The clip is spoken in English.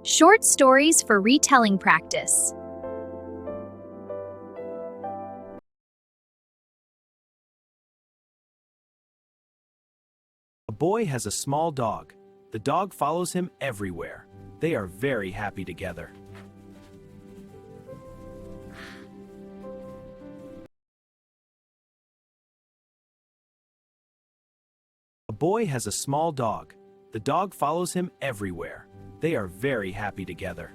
Short stories for retelling practice. A boy has a small dog. The dog follows him everywhere. They are very happy together. A boy has a small dog. The dog follows him everywhere. They are very happy together.